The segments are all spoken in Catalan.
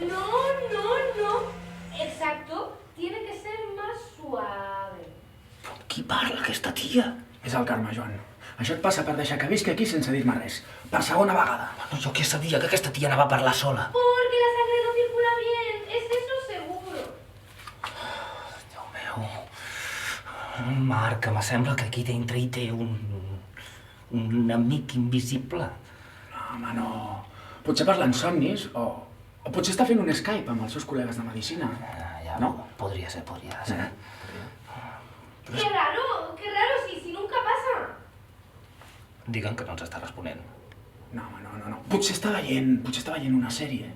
No, no, no. Exacto. Tiene que ser más suave. Qui parla, aquesta tia? És el Carme, Joan. Això et passa per deixar que visqui aquí sense dir-me res. Per segona vegada. Bueno, jo què sabia que aquesta tia anava a parlar sola? Porque la sangre no circula bien. Es eso seguro. Déu meu... Marc, me sembla que aquí dintre hi té un amic invisible. No, home, no. Potser parla en somnis o potser està fent un Skype amb els seus col·legues de medicina. Ja, no? Podria ser. Qué raro, si nunca pasa. Diguen que no ens està responent. No, home, no. Potser està veient una sèrie,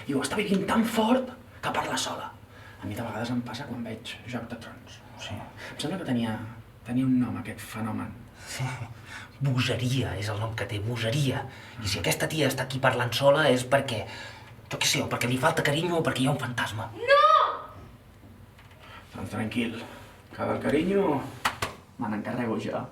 I ho està vivint tan fort que parla sola. A mi de vegades em passa quan veig Joc de Trons. Sí. Em sembla que tenia un nom, aquest fenomen. Sí. Bogeria és el nom que té, bogeria. I si aquesta tia està aquí parlant sola és perquè... Jo què sé, o perquè li falta carinyo o perquè hi ha un fantasma. No! Doncs tranquil, que del carinyo me n'encarrego jo.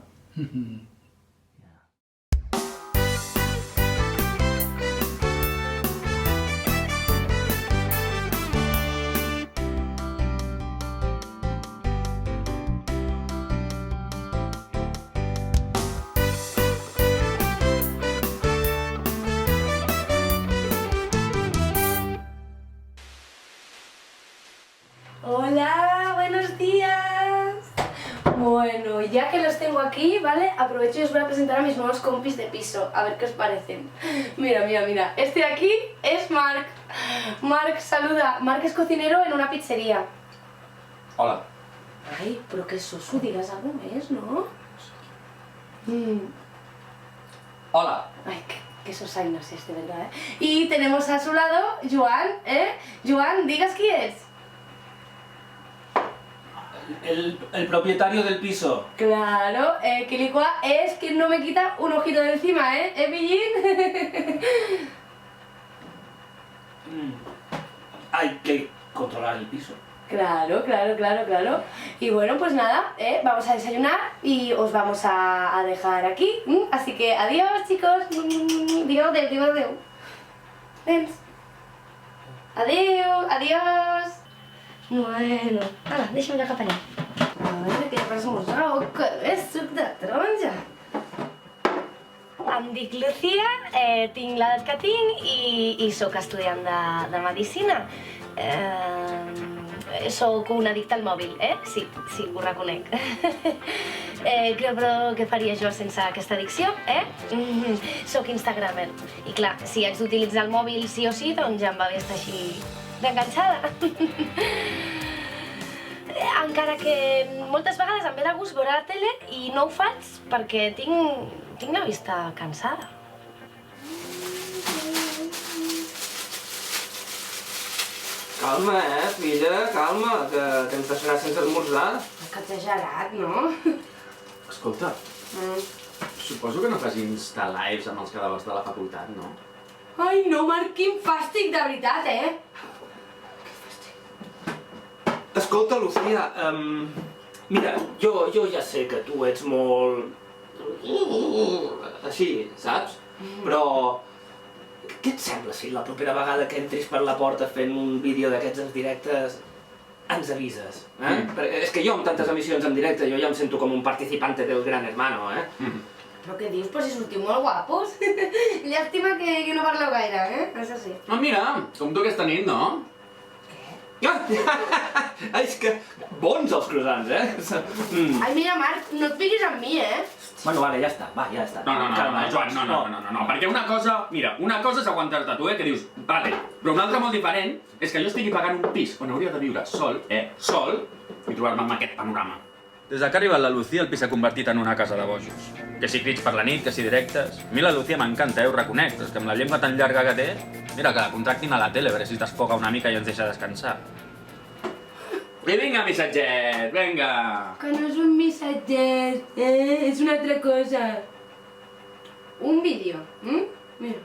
Hola, buenos días. Bueno, ya que los tengo aquí, ¿vale? Aprovecho y os voy a presentar a mis nuevos compis de piso, a ver qué os parecen. Mira. Este de aquí es Marc. Marc, saluda. Marc es cocinero en una pizzería. Hola. Ay, pero que sosu, dirás algo más, ¿no? Hola. Ay, qué sosainas es, de verdad, ¿eh? Y tenemos a su lado Joan, ¿eh? Joan, ¿digas quién es? El propietario del piso. Claro, Quilicua es quien no me quita un ojito de encima, ¿eh? Pillín? Hay que controlar el piso. Claro. Y bueno, pues nada, vamos a desayunar y os vamos a dejar aquí. Así que adiós, chicos. Digo adeu. Ven. Adiós. Bueno, ala, deixa'm ja cap allà. A veure, que ja per esmorzar, que és suc de taronja. Em dic Lucía, tinc l'edat que tinc i sóc estudiant de medicina. Sóc un addicte al mòbil, Sí, ho reconec. Però què faria jo sense aquesta addicció, Sóc instagramer. I clar, si haig d'utilitzar el mòbil sí o sí, doncs ja em va bé estar així d'enganxada. Encara que moltes vegades em ve de gust veure la tele i no ho faig perquè tinc la vista cansada. Calma, filla, calma, que ens deixaràs sense esmorzar. Que exagerat, no? Escolta, suposo que no fas insta-lives amb els cadàvers de la facultat, no? Ai, no, Marc, quin fàstic, de veritat, Escolta, Lucía, mira, jo ja sé que tu ets molt... així, saps? Però... què et sembla si la propera vegada que entris per la porta fent un vídeo d'aquests en directes ens avises, És que jo amb tantes emissions en directe jo ja em sento com un participante del Gran Hermano, Però què dius? Però si sortiu molt guapos. Llàstima que no parleu gaire, Això sí. Ah, mira, com tu aquesta nit, no? És que bons els croissants, Ai, mira, Marc, no et piquis amb mi, Bueno, vale, ja està, ja està. No, Joan, no, perquè una cosa és aguantar-te tu, que dius, vale, però una altra molt diferent és que jo estigui pagant un pis on hauria de viure sol, i trobar-me amb aquest panorama. Des que ha arribat la Lucía, el pis s'ha convertit en una casa de bojos. Que si crits per la nit, que si directes... A mi la Lucía m'encanta, ho reconec, però és que amb la llengua tan llarga que té... Mira, que la contractin a la tele, a veure si es desfoga una mica i ens deixa descansar. I vinga, missatget, vinga! Que no és un missatget, és una altra cosa. Un vídeo, Mira.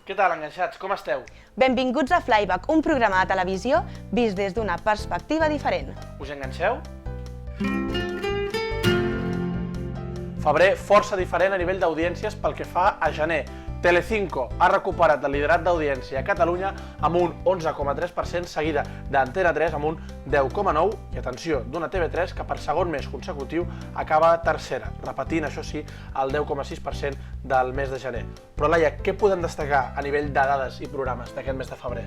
Què tal, enganxats? Com esteu? Benvinguts a Flyback, un programa de televisió vist des d'una perspectiva diferent. Us enganxeu? Febrer força diferent a nivell d'audiències pel que fa a gener. Telecinco ha recuperat el liderat d'audiència a Catalunya amb un 11,3%, seguida d'Antena 3 amb un 10,9%, i atenció, d'una TV3 que per segon mes consecutiu acaba tercera, repetint, això sí, el 10,6% del mes de gener. Però, Laia, què podem destacar a nivell de dades i programes d'aquest mes de febrer?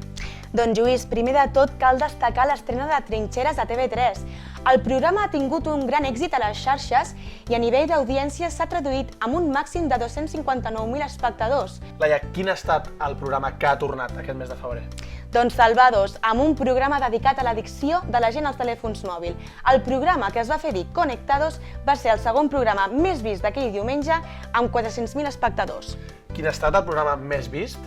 Doncs, Lluís, primer de tot cal destacar l'estrena de Trinxeres a TV3. El programa ha tingut un gran èxit a les xarxes i a nivell d'audiència s'ha traduït amb un màxim de 259.000 espectadors. Laia, quin ha estat el programa que ha tornat aquest mes de febrer? Doncs Salvados, amb un programa dedicat a l'addicció de la gent als telèfons mòbils. El programa, que es va fer dir Conectados, va ser el segon programa més vist d'aquell diumenge amb 400.000 espectadors. Quin ha estat el programa més vist?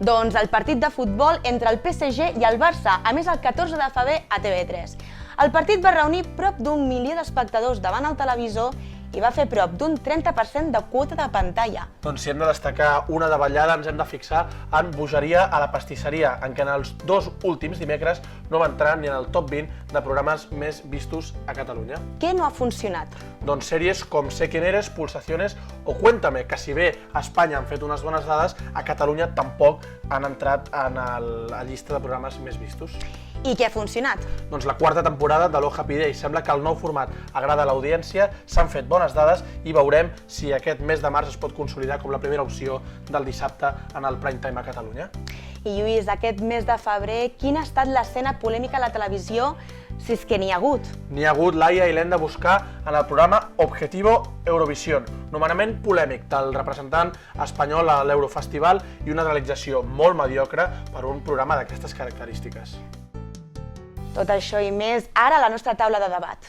Doncs el partit de futbol entre el PSG i el Barça, a més el 14 de febrer a TV3. El partit va reunir prop d'1 milió d'espectadors davant el televisor i va fer prop d'un 30% de quota de pantalla. Doncs si hem de destacar una davallada, ens hem de fixar en Bogeria a la pastisseria, en què en els 2 últims dimecres no va entrar ni en el top 20 de programes més vistos a Catalunya. Què no ha funcionat? Doncs sèries com Sé quién eres, Pulsaciones o Cuéntame, que si bé a Espanya han fet unes bones dades, a Catalunya tampoc han entrat en la llista de programes més vistos. I què ha funcionat? Doncs la quarta temporada de l'O Happy Day. Sembla que el nou format agrada a l'audiència, s'han fet bones dades i veurem si aquest mes de març es pot consolidar com la primera opció del dissabte en el prime time a Catalunya. I Lluís, aquest mes de febrer, quina ha estat l'escena polèmica a la televisió, si és que n'hi ha hagut? N'hi ha hagut, Laia, i l'hem de buscar en el programa Objetivo Eurovisión, nomenament polèmic del representant espanyol a l'Eurofestival i una realització molt mediocre per un programa d'aquestes característiques. Tot això i més, ara a la nostra taula de debat.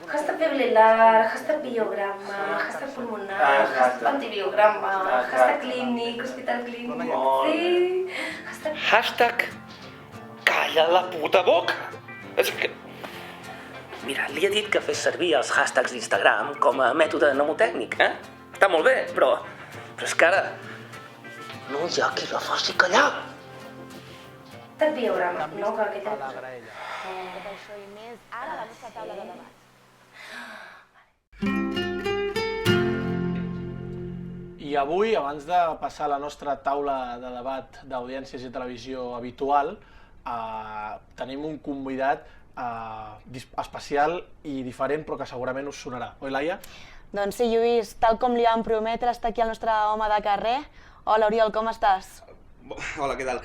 Hashtag fibrilar, hashtag biograma, hashtag pulmonar, hashtag antibiograma, hashtag clínic, hospital clínic, sí, Hashtag calla la puta boca. És que... Mira, li he dit que fes servir els hashtags d'Instagram com a mètode mnemotècnic, eh? Està molt bé, però és que ara no hi ha qui la faci callar. hashtag biograma, no, que aquest Tot això i més, ara a la nostra taula de debat. I avui, abans de passar a la nostra taula de debat d'audiències i televisió habitual, tenim un convidat especial i diferent, però que segurament us sonarà. Oi, Laia? Doncs sí, Lluís, tal com li vam prometre, està aquí el nostre home de carrer. Hola, Oriol, com estàs? Hola, què tal?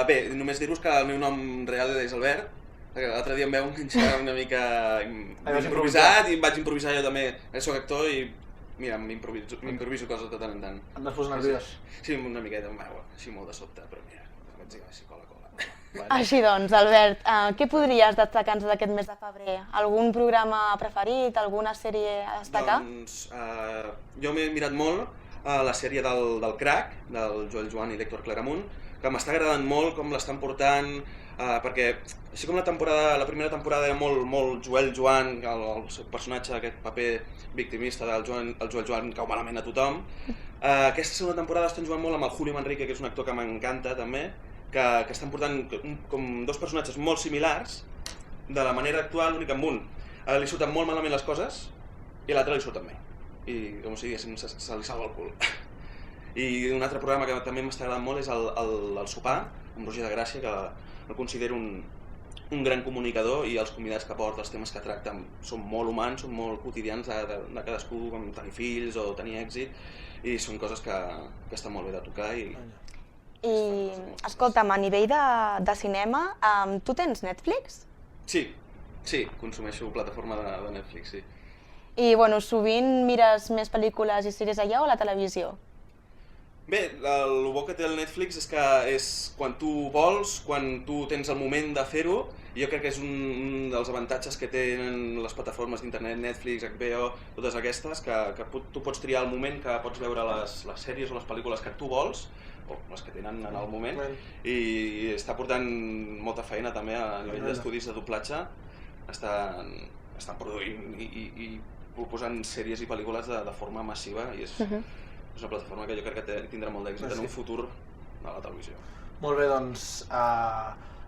Bé, només dir-vos que el meu nom real és Albert. L'altre dia em veu enganxar una mica improvisat i em vaig improvisar jo també. Soc actor i, mira, m'improviso coses de tant en tant. Em vas posar nerviós? Sí, una miqueta, així molt de sobte, però mira, vaig dir, així cola. Així doncs, Albert, què podries destacar-nos d'aquest mes de febrer? Algun programa preferit, alguna sèrie a destacar? Doncs jo m'he mirat molt la sèrie del Crac, del Joel Joan i l'Héctor Claramunt, que m'està agradant molt com l'estan portant, perquè així com la primera temporada era molt Joel Joan, el seu personatge, aquest paper victimista del Joel Joan cau malament a tothom, aquesta segona temporada estan jugant molt amb el Julio Manrique, que és un actor que m'encanta també, que estan portant com dos personatges molt similars de la manera d'actuar, l'únic amb un li surten molt malament les coses i l'altre li surten bé. I com si diguéssim, se li salva el cul. I un altre programa que també m'està agradant molt és el Sopar, amb Roger de Gràcia, que el considero un gran comunicador i els convidats que porta, els temes que tracta són molt humans, són molt quotidians de cadascú, com tenir fills o tenir èxit, i són coses que estan molt bé de tocar. I, escolta'm, a nivell de cinema, tu tens Netflix? Sí, consumeixo plataforma de Netflix, sí. I, bueno, sovint mires més pel·lícules i sèries allà o a la televisió? Bé, el bo que té el Netflix és que és quan tu vols, quan tu tens el moment de fer-ho, i jo crec que és un dels avantatges que tenen les plataformes d'internet, Netflix, HBO, totes aquestes, que tu pots triar el moment que pots veure les sèries o les pel·lícules que tu vols, o les que tenen en el moment, i està portant molta feina també a nivell d'estudis de doblatge, estan produint i proposant sèries i pel·lícules de forma massiva, i és una plataforma que jo crec que tindrà molt d'èxit en un futur a la televisió. Molt bé, doncs,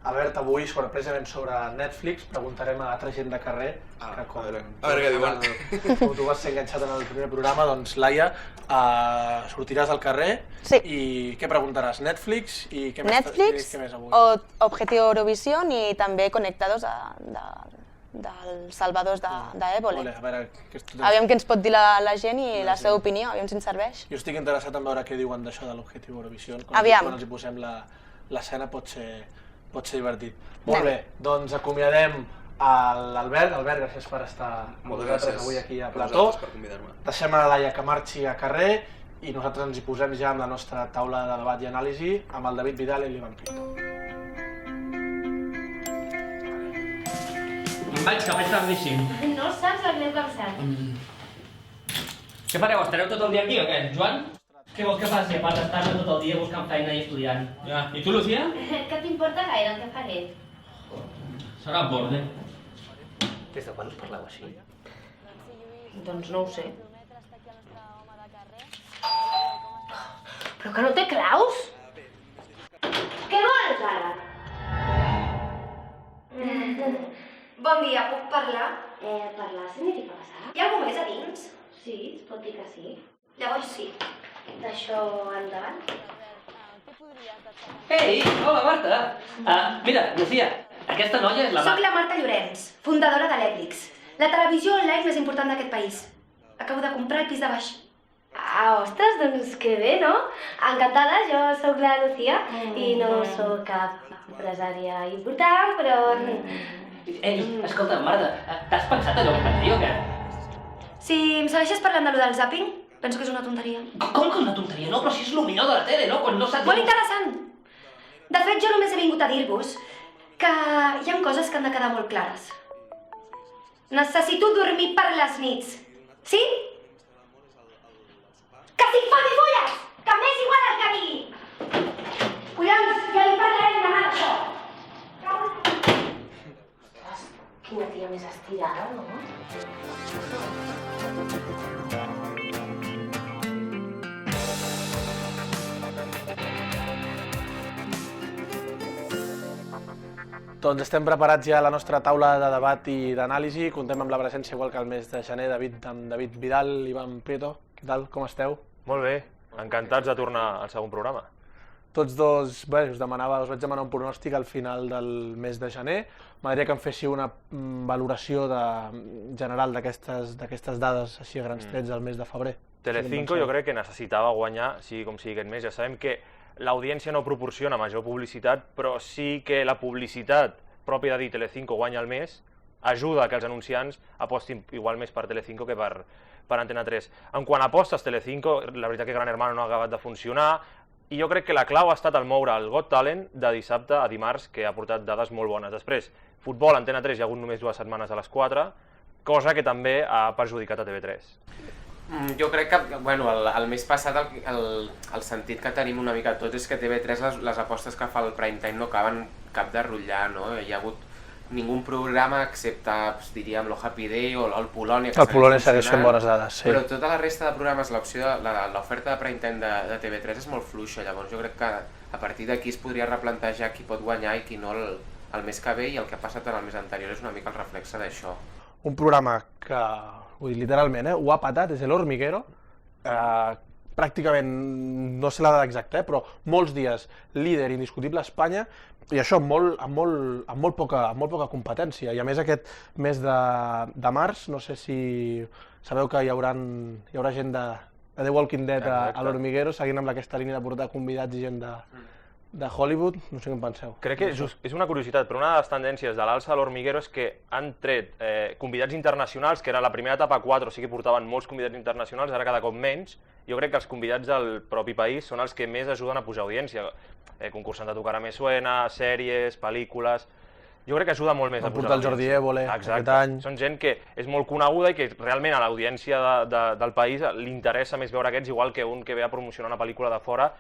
Albert, avui, precisament sobre Netflix, preguntarem a altra gent de carrer, que a veure què diuen. Com tu vas ser enganxat en el primer programa, doncs, Laia, sortiràs al carrer i què preguntaràs? Netflix i què més? Netflix, Objetivo Eurovisión i també Conectados dels Salvadors d'Évole. Aviam què ens pot dir la gent i la seva opinió, aviam si ens serveix. Jo estic interessat en veure què diuen d'això de l'Objectiu Eurovision. Aviam. Quan els hi posem l'escena pot ser divertit. Molt bé, doncs acomiadem l'Albert. Albert, gràcies per estar amb nosaltres avui aquí a Plató. Deixem a la Laia que marxi a carrer i nosaltres ens hi posem ja amb la nostra taula de debat i anàlisi amb el David Vidal i l'Ivan Prieto. Em vaig, que faig tardíssim. No saps el meu cansat. Què fareu? Estareu tot el dia aquí o què, Joan? Què vols que faci, a part d'estar-me tot el dia buscant feina i estudiant? Ja. I tu, Lucía? Què t'importa gaire el que faré? Serà borde. Des de quan us parleu així? Doncs no ho sé. Però que no té claus? Què vols ara? Bon dia, puc parlar? Parlar significa passar. Hi ha algú més a dins? Sí, es pot dir que sí. Llavors sí. D'això endavant. Ei, hola Marta! Mira, Lucía, aquesta noia és la Soc la Marta Llorenç, fundadora de l'Èplix, la televisió online més important d'aquest país. Acabo de comprar el pis de baix. Ostres, doncs que bé, no? Encantada, jo sóc la Lucía i no sóc cap empresària important, però... Ei, escolta, Marta, t'has pensat allò que vaig dir o què? Si em segueixes parlant de lo del zàping, penso que és una tonteria. Com que una tonteria? No, però si és el millor de la tele, no? Quan no saps... Molt interessant! De fet, jo només he vingut a dir-vos que hi ha coses que han de quedar molt clares. Necessito dormir per les nits. Sí? Que si fa de fulles! Que m'és igual el que digui! Collons, ja li parlarem demà d'això! Quina tia més estirada, no? Doncs estem preparats ja a la nostra taula de debat i d'anàlisi. Contem amb la presència, igual que el mes de gener, amb David Vidal i Ivan Prieto. Què tal, com esteu? Molt bé, encantats de tornar al segon programa. Tots dos, bé, us vaig demanar un pronòstic al final del mes de gener. M'agradaria que em féssiu una valoració general d'aquestes dades així a grans trets del mes de febrer. Telecinco jo crec que necessitava guanyar, sigui com sigui aquest mes. Ja sabem que l'audiència no proporciona major publicitat, però sí que la publicitat pròpia de dir Telecinco guanya el mes ajuda que els anunciants apostin igual més per Telecinco que per Antena 3. En quant a apostes, Telecinco, la veritat que Gran Hermano no ha acabat de funcionar, i jo crec que la clau ha estat el moure el Got Talent de dissabte a dimarts, que ha portat dades molt bones. Després, futbol, Antena 3 hi ha hagut només 2 setmanes a les 4, cosa que també ha perjudicat a TV3. Jo crec que, bueno, el mes passat el sentit que tenim una mica tots és que TV3 les apostes que fa el prime time no acaben cap de rotllar, no? Hi ha hagut ningú programa excepte, diríem, lo Happy Day o el Polònia. El Polònia segueix fent bones dades, sí. Però tota la resta de programes, l'oferta de prime time de TV3 és molt fluixa, llavors jo crec que a partir d'aquí es podria replantejar qui pot guanyar i qui no el mes que ve, i el que ha passat en el mes anterior és una mica el reflexe d'això. Un programa que, literalment, ho ha patat, és El Hormiguero, pràcticament, no sé la dada exacta, però molts dies líder indiscutible a Espanya, i això amb molt poca competència. I a més aquest mes de març, no sé si sabeu que hi haurà gent de The Walking Dead a l'Hormiguero, seguint amb aquesta línia de portar convidats i gent de Hollywood, no sé què en penseu. Crec que és una curiositat, però una de les tendències de l'alça de l'Hormiguero és que han tret convidats internacionals, que era la primera etapa 4, o sigui que portaven molts convidats internacionals, ara cada cop menys. Jo crec que els convidats del propi país són els que més ajuden a pujar audiència. Concursant a tocar a Me Suena, sèries, pel·lícules... Jo crec que ajuda molt més a pujar l'audiència. El Jordi Évole, aquest any... Són gent que és molt coneguda i que realment a l'audiència del país li interessa més veure aquests, igual que un que ve a promocionar una pel·lícula de fora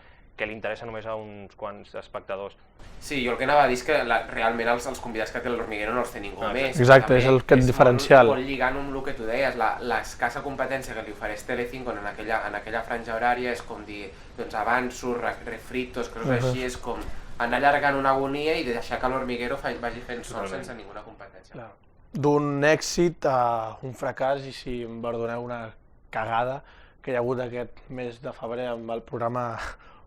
que li interessa només a uns quants espectadors. Sí, jo el que anava a dir és que realment els convidats que té l'Hormiguero no els té ningú més. Exacte, és aquest diferencial. És molt lligant amb el que tu deies, l'escassa competència que li ofereix Telecinco en aquella franja horària és com dir, doncs avanços, refritos, coses així, és com anar allargant una agonia i deixar que l'Hormiguero vagi fent sol sense ninguna competència. D'un èxit a un fracàs, i si em perdoneu una cagada que hi ha hagut aquest mes de febrer amb el programa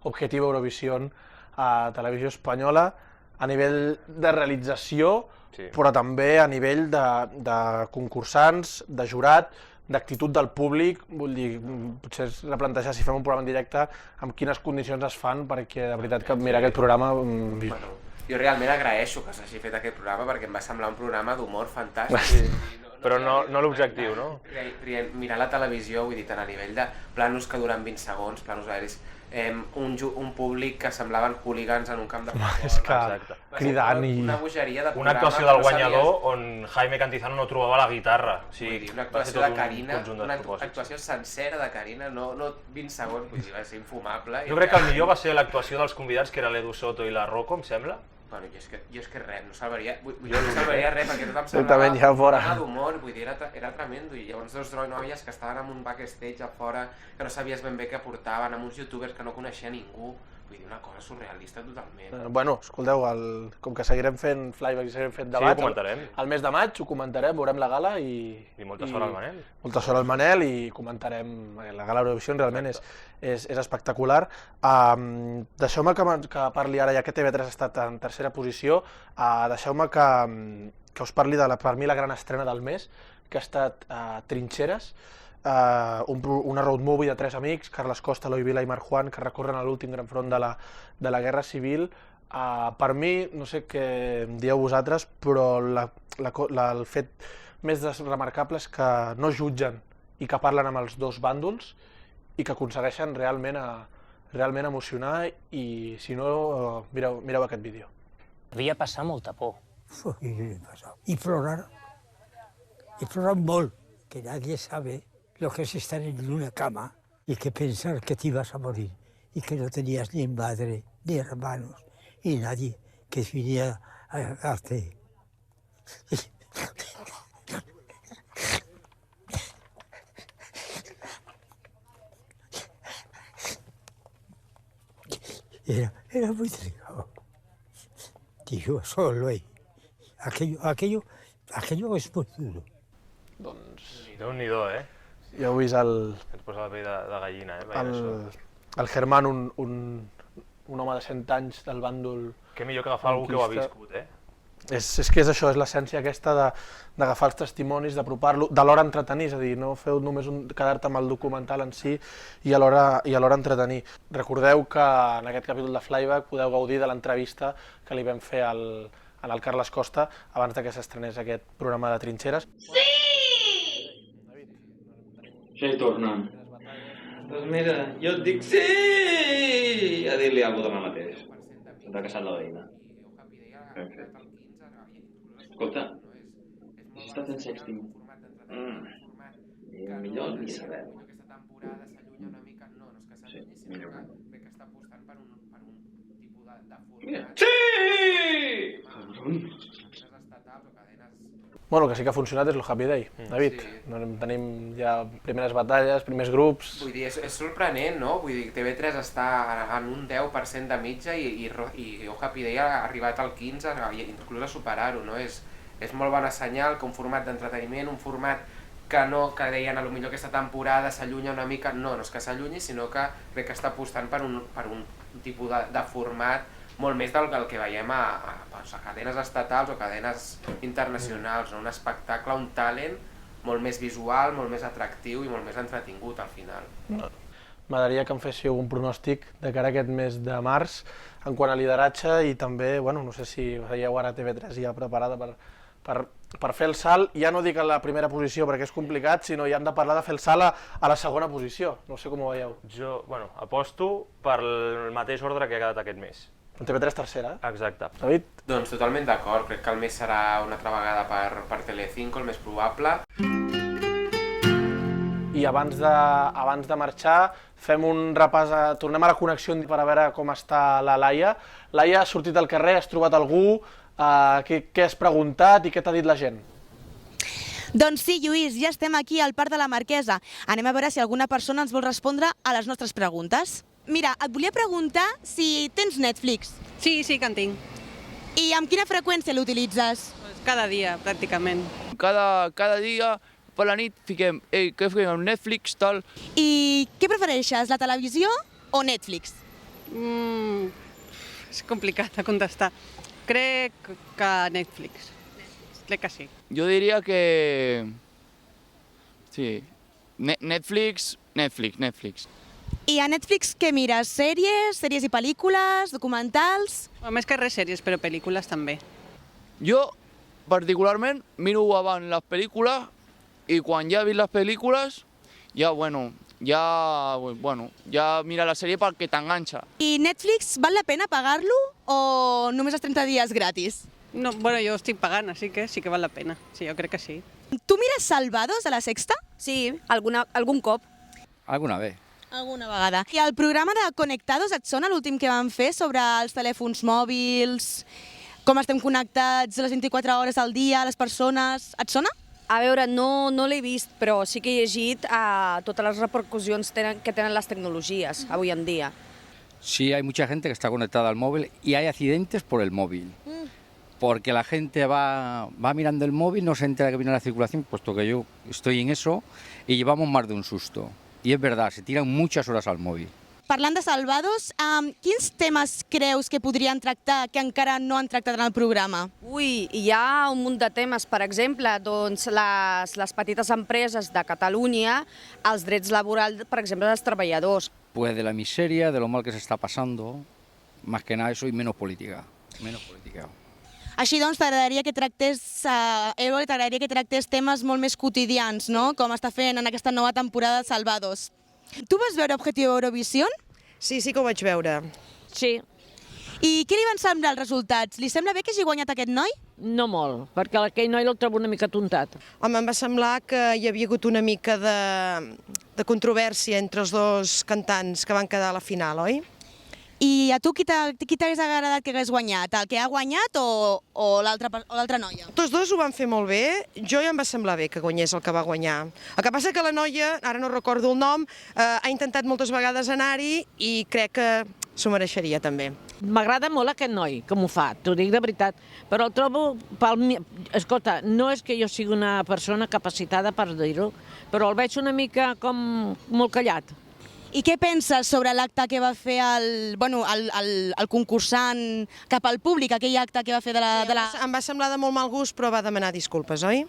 Objetivo Eurovisión a Televisió Espanyola, a nivell de realització, però també a nivell de concursants, de jurat, d'actitud del públic. Vull dir, potser és replantejar si fem un programa en directe amb quines condicions es fan, perquè de veritat que mirar aquest programa... Jo realment agraeixo que s'hagi fet aquest programa perquè em va semblar un programa d'humor fantàstic. Però no l'objectiu, no? Mirar la televisió, vull dir, tant a nivell de planos que duren 20 segons, planos aeris, un públic que semblaven hooligans en un camp de futbol. És que cridant i... Una bogeria de programa... Una actuació del guanyador on Jaime Cantizano no trobava la guitarra. Una actuació de Carina, una actuació sencera de Carina, no 20 segons, vull dir, va ser infumable. Jo crec que el millor va ser l'actuació dels convidats, que era l'Edu Soto i la Rocco, em sembla. Bueno, jo és que res, no salvaria res, perquè tot em Totalment, ja fora. semblava d'humor, vull dir, era tremendo, i llavors dos noies que estaven en un backstage a fora, que no sabies ben bé què portaven, amb uns youtubers que no coneixia ningú, vull dir, una cosa surrealista totalment. Bueno, escolteu, com que seguirem fent flybacks i seguirem fent debats, ho comentarem. El mes de maig ho comentarem, veurem la gala i... I molta sort al Manel. Molta sort al Manel i comentarem la gala Eurovisió, realment és espectacular. Deixeu-me que parli ara, ja que TV3 ha estat en tercera posició, deixeu-me que us parli de, per mi, la gran estrena del mes, que ha estat Trincheres, una road movie de 3 amics, Carles Costa, Eloi Vila i Marc Juan, que recorren a l'últim gran front de la Guerra Civil. Per mi, no sé què em dieu vosaltres, però el fet més remarcable és que no jutgen i que parlen amb els dos bàndols i que aconsegueixen realment emocionar, i si no, mireu aquest vídeo. Devia passar molta por. Y florar molt, que nadie sabe lo que es estar en una cama y que pensar que te ibas a morir y que no tenías ni madre, ni hermanos, ni nadie que viniera a darte. Era muy delicado. Y yo solo ahí. Aquello es muy duro. Doncs... Déu-n'hi-do, Jo he vist ens posa la pell de gallina, el Germán, un home de 100 anys del bàndol... Que millor que agafar algú que ho ha viscut, És que és això, és l'essència aquesta d'agafar els testimonis, d'apropar-lo, de l'hora entretenir, és a dir, no feu només quedar-te amb el documental en si i alhora entretenir. Recordeu que en aquest capítol de Flyback podeu gaudir de l'entrevista que li vam fer al Carles Costa abans que s'estrenés aquest programa de Trincheres. Sí! Ja hi tornen. Doncs mira, jo et dic sí! A dir-li alguna cosa demà mateix. S'ha casat la veïna. Ben fet. Escolta, i si està fent sexting? Millor ni saber. Sí, millor. Mira. Sí! Bueno, que sí que ha funcionat és el Happy Day, David. Tenim ja primeres batalles, primers grups... Vull dir, és sorprenent, no? Vull dir, TV3 està en un 10% de mitja i Happy Day ha arribat al 15%, inclús a superar-ho, no? És molt bon senyal que un format d'entreteniment, un format que deien potser aquesta temporada s'allunya una mica, no és que s'allunyi, sinó que crec que està apostant per un tipus de format molt més del que veiem a cadenes estatals o cadenes internacionals, un espectacle, un talent molt més visual, molt més atractiu i molt més entretingut al final. M'agradaria que em féssiu un pronòstic de cara a aquest mes de març en quant a lideratge i també, no sé si veieu ara TV3 ja preparada per fer el salt, ja no dic a la primera posició perquè és complicat, sinó ja hem de parlar de fer el salt a la segona posició, no sé com ho veieu. Jo, aposto pel mateix ordre que ha quedat aquest mes. En TV3 tercera, Exacte. David? Doncs totalment d'acord, crec que el mes serà una altra vegada per Telecinco, el més probable. I abans de marxar, fem un repàs, tornem a la connexió per a veure com està la Laia. Laia, has sortit al carrer, has trobat algú, què has preguntat i què t'ha dit la gent? Doncs sí, Lluís, ja estem aquí al Parc de la Marquesa. Anem a veure si alguna persona ens vol respondre a les nostres preguntes. Mira, et volia preguntar si tens Netflix. Sí, sí que en tinc. I amb quina freqüència l'utilitzes? Cada dia, pràcticament. Cada dia per la nit fiquem, què fiquem, Netflix, tal. I què prefereixes, la televisió o Netflix? És complicat de contestar. Crec que Netflix. Crec que sí. Jo diria que... Sí, Netflix. I a Netflix què mires? Sèries i pel·lícules, documentals? Més que res sèries, però pel·lícules també. Jo, particularment, miro abans les pel·lícules i quan ja he vist les pel·lícules, ja mira la sèrie perquè t'enganxa. I Netflix val la pena pagar-lo o només els 30 dies gratis? No, bueno, jo estic pagant, així que sí que val la pena. Sí, jo crec que sí. Tu mires Salvados a la Sexta? Sí, algun cop. Alguna vez. Alguna vegada. I el programa de Conectados et sona l'últim que van fer sobre els telèfons mòbils, com estem connectats les 24 hores al dia, les persones... Et sona? A veure, no l'he vist, però sí que he llegit totes les repercussions que tenen les tecnologies avui en dia. Sí, hay mucha gente que está conectada al móvil y hay accidentes por el móvil. Porque la gente va mirando el móvil, no se entera que viene la circulación, puesto que yo estoy en eso, y llevamos más de un susto. Y es verdad, se tiran muchas horas al móvil. Parlant de Salvados, quins temes creus que podrien tractar que encara no han tractat en el programa? Ui, hi ha un munt de temes, per exemple, doncs les petites empreses de Catalunya, els drets laborals, per exemple, dels treballadors. Pues de la miseria, de lo mal que se está pasando, más que nada eso y menos política. Així doncs, t'agradaria que tractés temes molt més quotidians, no? Com està fent en aquesta nova temporada de Salvados. Tu vas veure Objetivo Eurovisión? Sí, sí que ho vaig veure. Sí. I què li van semblar els resultats? Li sembla bé que hagi guanyat aquest noi? No molt, perquè aquell noi el trobo una mica tontat. Home, em va semblar que hi havia hagut una mica de controvèrsia entre els dos cantants que van quedar a la final, oi? I a tu qui t'hagués agradat que hagués guanyat? El que ha guanyat o l'altra noia? Tots dos ho van fer molt bé, jo ja em va semblar bé que guanyés el que va guanyar. El que passa que la noia, ara no recordo el nom, ha intentat moltes vegades anar-hi i crec que s'ho mereixeria també. M'agrada molt aquest noi, com ho fa, t'ho dic de veritat, però el trobo... Escolta, no és que jo sigui una persona capacitada per dir-ho, però el veig una mica com molt callat. I què penses sobre l'acte que va fer el concursant cap al públic, aquell acte que va fer de la... Em va semblar de molt mal gust, però va demanar disculpes, oi?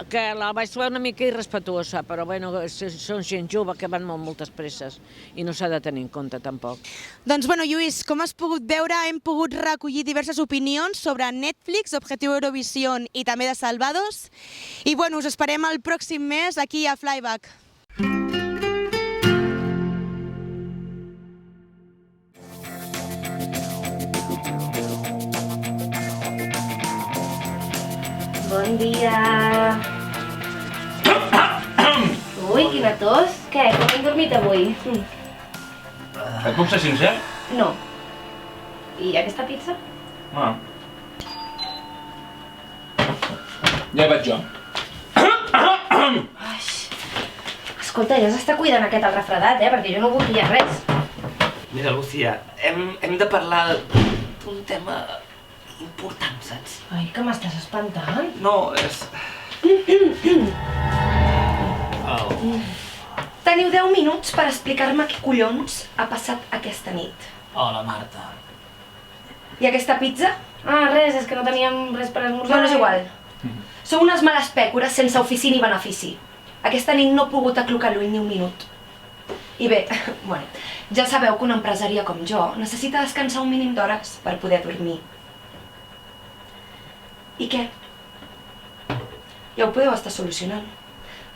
Que la vaig trobar una mica irrespetuosa, però bueno, són gent jove que van molt moltes presses i no s'ha de tenir en compte tampoc. Doncs bueno, Lluís, com has pogut veure, hem pogut recollir diverses opinions sobre Netflix, Objetivo Eurovisión i també de Salvados. I bueno, us esperem el pròxim mes aquí a Flyback. Bon dia. Ui, quina tos. Què, com hem dormit avui? Et puc ser sincer? No. I aquesta pizza? Ah. Ja hi vaig jo. Escolta, ja s'està cuidant aquest el refredat, perquè jo no volia res. Mira, Lucía, hem de parlar d'un tema important, saps? Ai, que m'estàs espantant. No, és... Teniu 10 minuts per explicar-me què collons ha passat aquesta nit. Hola, Marta. I aquesta pizza? Ah, res, és que no teníem res per esmorzar. Bueno, és igual. Sou unes males pècores sense ofici ni benefici. Aquesta nit no he pogut aclocar l'ull ni un minut. I bé, bueno, ja sabeu que una empresària com jo necessita descansar un mínim d'hores per poder dormir. I què? Ja ho podeu estar solucionant.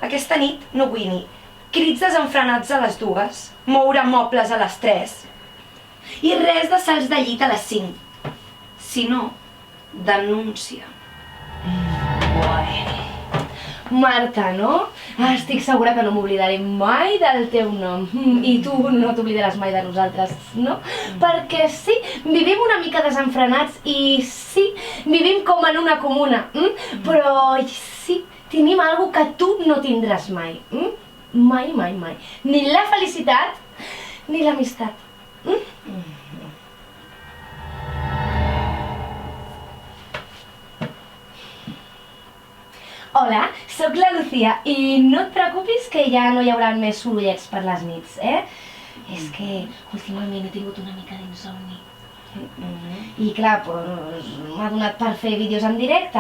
Aquesta nit no vull ni crits desenfrenats a les 2, moure mobles a les 3 i res de salts de llit a les 5. Si no, denúncia. Marta, no? Estic segura que no m'oblidaré mai del teu nom. I tu no t'oblidaràs mai de nosaltres, no? Perquè sí, vivim una mica desenfrenats i sí, vivim com en una comuna. Però sí, tenim alguna que tu no tindràs mai. Mai, mai, mai. Ni la felicitat, ni l'amistat. Hola, sóc la Lucía i no et preocupis que ja no hi haurà més sorollets per les nits, És que últimament he tingut una mica d'insomni. I clar, m'ha donat per fer vídeos en directe.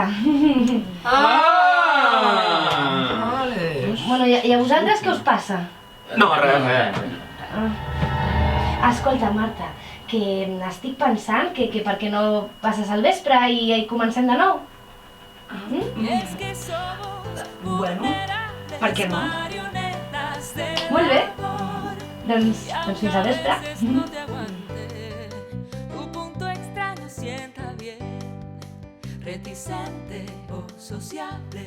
Bueno, i a vosaltres què us passa? No, res. Escolta, Marta, que estic pensant que per què no passes al vespre i comencem de nou? Bueno, per què no? Molt bé. Doncs fins al vespre. Reticente o sociable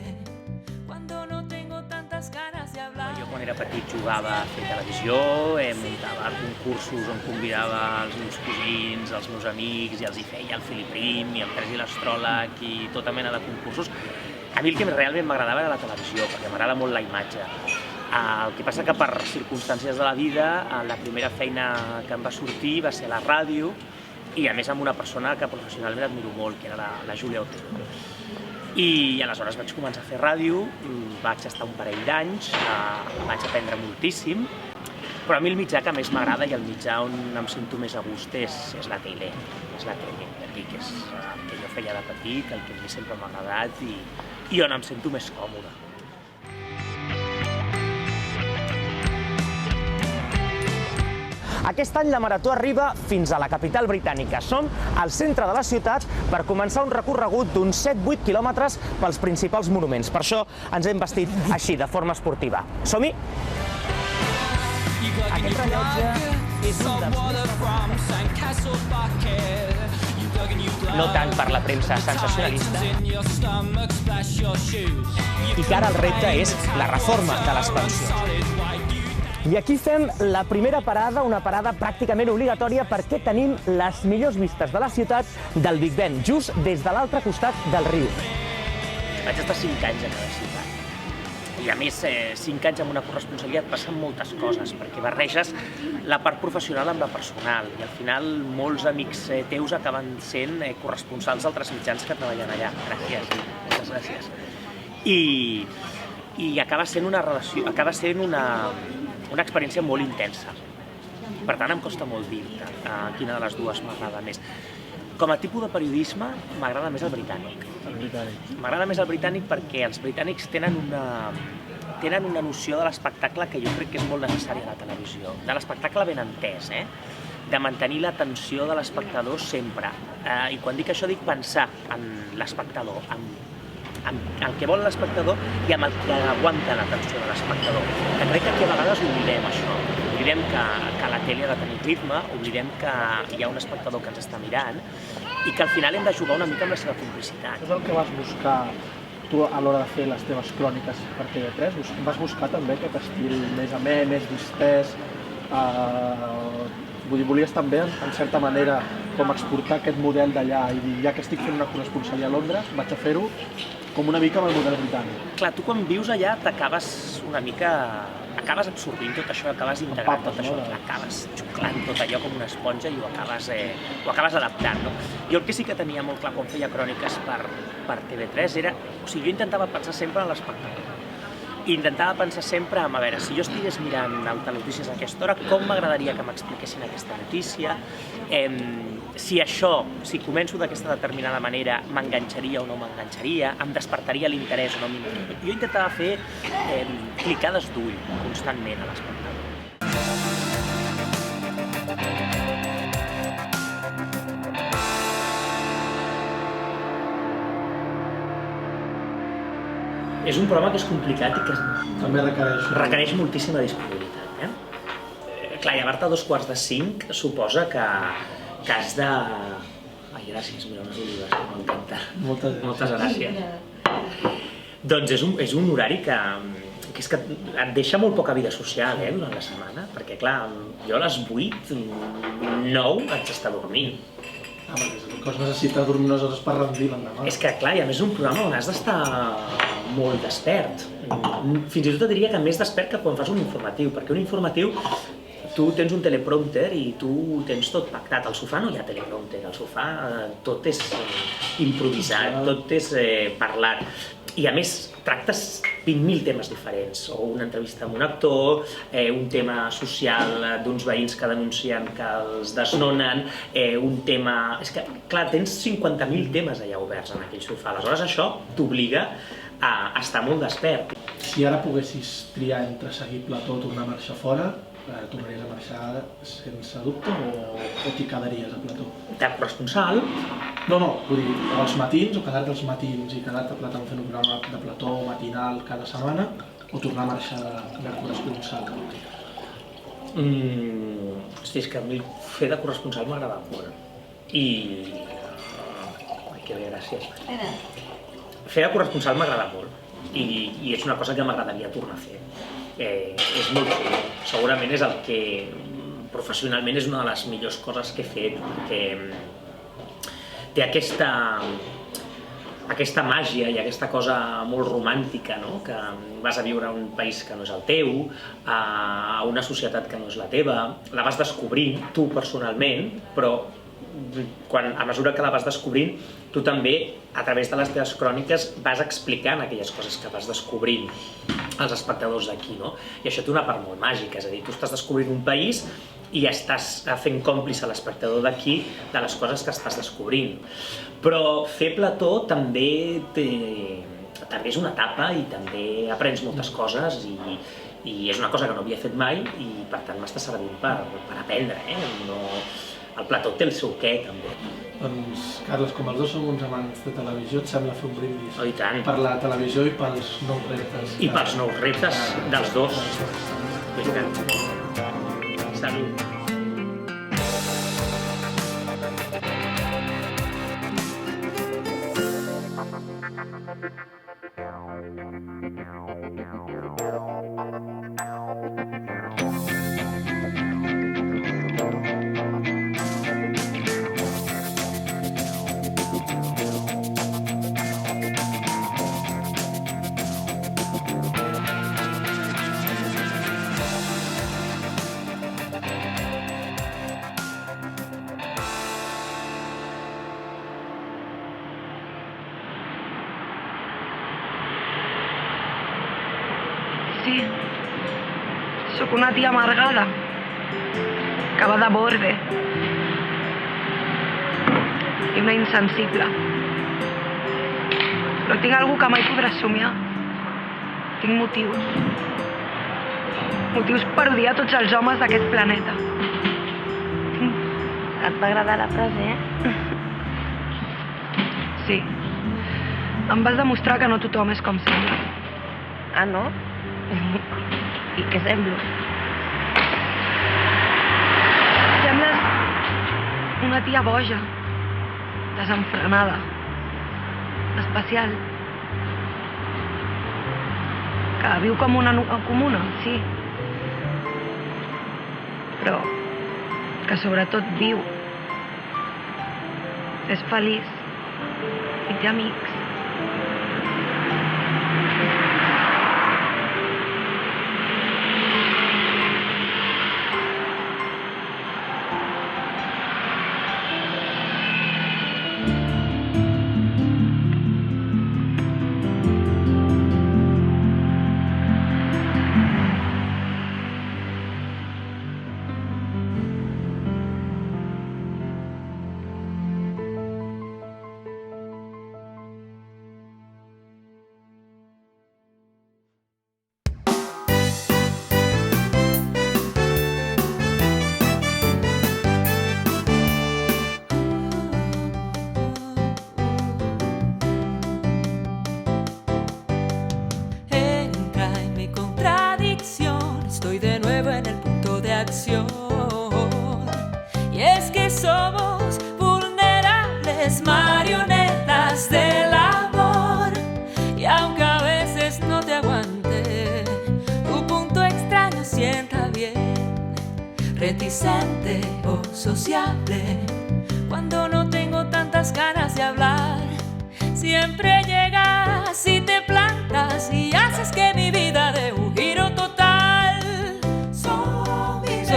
cuando no tengo tantas ganas de hablar. Jo quan era petit jugava a fer televisió, muntava concursos on convidava els meus cosins, els meus amics, i els hi feia el Filip Prim i el Pres i l'Astròleg i tota mena de concursos. A mi el que realment m'agradava era la televisió, perquè m'agrada molt la imatge. El que passa que per circumstàncies de la vida, la primera feina que em va sortir va ser a la ràdio, i a més amb una persona que professionalment admiro molt, que era la Júlia Otero. I aleshores vaig començar a fer ràdio, vaig estar un parell d'anys, vaig aprendre moltíssim, però a mi el mitjà que més m'agrada i el mitjà on em sento més a gust és la tele. És la tele, que és el que jo feia de petit, el que a mi sempre m'ha agradat i on em sento més còmode. Aquest any la marató arriba fins a la capital britànica. Som al centre de la ciutat per començar un recorregut d'uns 7-8 quilòmetres pels principals monuments. Per això ens hem vestit així, de forma esportiva. Som-hi? Aquest rellotge és un dels no tant per la premsa sensacionalista, i que ara el repte és la reforma de les pensions. I aquí fem la primera parada, una parada pràcticament obligatòria perquè tenim les millors vistes de la ciutat del Big Ben, just des de l'altre costat del riu. Vaig estar 5 anys a cada ciutat. I a més, 5 anys amb una corresponsalitat passen moltes coses, perquè barreges la part professional amb la personal, i al final molts amics teus acaben sent corresponsals d'altres mitjans que treballen allà. Gràcies, moltes gràcies. I acaba sent una relació, acaba sent una experiència molt intensa. Per tant, em costa molt dir-te quina de les dues m'agrada més. Com a tipus de periodisme, m'agrada més el britànic. M'agrada més el britànic perquè els britànics tenen una noció de l'espectacle que jo crec que és molt necessària a la televisió. De l'espectacle ben entès, de mantenir l'atenció de l'espectador sempre. I quan dic això, dic pensar en l'espectador, amb el que vol l'espectador i amb el que aguanta l'atenció de l'espectador. Que crec que aquí a vegades oblidem això. Oblidem que la tele ha de tenir ritme, oblidem que hi ha un espectador que ens està mirant i que al final hem de jugar una mica amb la seva complicitat. És el que vas buscar tu a l'hora de fer les teves cròniques per TV3? Vas buscar també aquest estil més amè, més distès? Vull dir, volies també, en certa manera, com exportar aquest model d'allà i dir, ja que estic fent una corresponsalia a Londres, vaig a fer-ho com una mica amb el model britànic. Clar, tu quan vius allà t'acabes una mica... acabes absorbint tot això, acabes integrant tot això, acabes xuclant tot allò com una esponja i ho acabes adaptant, no? Jo el que sí que tenia molt clar quan feia cròniques per TV3 era... O sigui, jo intentava pensar sempre en l'espectador. I intentava pensar sempre en, a veure, si jo estigués mirant el Telenotícies a aquesta hora, com m'agradaria que m'expliquessin aquesta notícia, si començo d'aquesta determinada manera, m'enganxaria o no m'enganxaria, em despertaria l'interès o no m'interessa. Jo intentava fer clicades d'ull constantment a l'espectador. És un programa que és complicat i que també requereix moltíssima disponibilitat. Clar, llevar-te a 4:45 suposa que has de... Ai, gràcies, mira, unes olives, que m'encanta. Moltes gràcies. Doncs és un horari que et deixa molt poca vida social durant la setmana, perquè clar, jo a les 8, 9 haig d'estar dormint. El cos necessita dormir unes hores per rendir l'endemà. És que clar, i a més és un programa on has d'estar molt despert. Fins i tot et diria que més despert que quan fas un informatiu, perquè un informatiu tu tens un teleprompter i tu tens tot pactat. Al sofà no hi ha teleprompter, al sofà tot és improvisat, tot és parlat. I a més, tractes 20.000 temes diferents, o una entrevista amb un actor, un tema social d'uns veïns que denuncien que els desnonen, un tema... És que, clar, tens 50.000 temes allà oberts en aquell sofà, aleshores això t'obliga a estar molt despert. Si ara poguessis triar entre seguir plató o tornar a marxar fora, tornaries a marxar sense dubte o t'hi quedaries a plató? De corresponsal? No, vull dir, els matins o quedar-te els matins i quedar-te fent un programa de plató matinal cada setmana o tornar a marxar de corresponsal? Hosti, és que a mi fer de corresponsal m'agrada molt. I... Ai, que bé, gràcies. Fer de corresponsal m'agrada molt i és una cosa que m'agradaria tornar a fer. És molt xulo. Segurament és el que professionalment és una de les millors coses que he fet, perquè té aquesta màgia i aquesta cosa molt romàntica, no? Que vas a viure a un país que no és el teu, a una societat que no és la teva, la vas descobrint tu personalment, però a mesura que la vas descobrint, tu també, a través de les teves cròniques, vas explicant aquelles coses que vas descobrint als espectadors d'aquí, no? I això té una part molt màgica, és a dir, tu estàs descobrint un país i estàs fent còmplice a l'espectador d'aquí de les coses que estàs descobrint. Però fer plató també és una etapa i també aprens moltes coses i és una cosa que no havia fet mai i per tant m'està servint per aprendre, el plató té el seu què, també. Doncs, Carles, com els dos som uns amants de televisió, et sembla fer un brindis? Oh, i tant. Per la televisió i pels nous reptes. I pels nous reptes dels dos. Salut. Sí, sóc una tia amargada, que va de borde, i una insensible. Però tinc algú que mai podràs somiar. Tinc motius. Motius per odiar tots els homes d'aquest planeta. Et va agradar la frase, Sí. Em vas demostrar que no tothom és com sembla. Ah, no? I què semblo? Sembles una tia boja, desenfrenada, especial, que viu com una comuna, sí, però que sobretot viu, és feliç i té amics. Y es que somos vulnerables marionetas del amor. Y aunque a veces no te aguante, tu punto extraño sienta bien. Reticente o sociable, cuando no tengo tantas ganas de hablar, siempre llegas y te plantas y haces que mi vida dé un giro total. Zombies.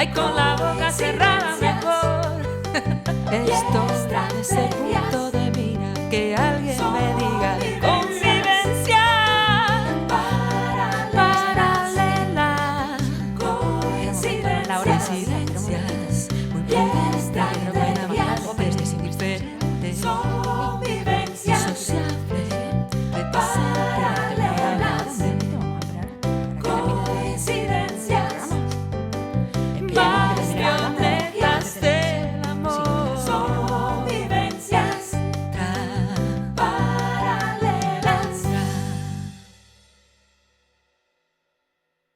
ay, con la boca cerrada mejor. Esto de ser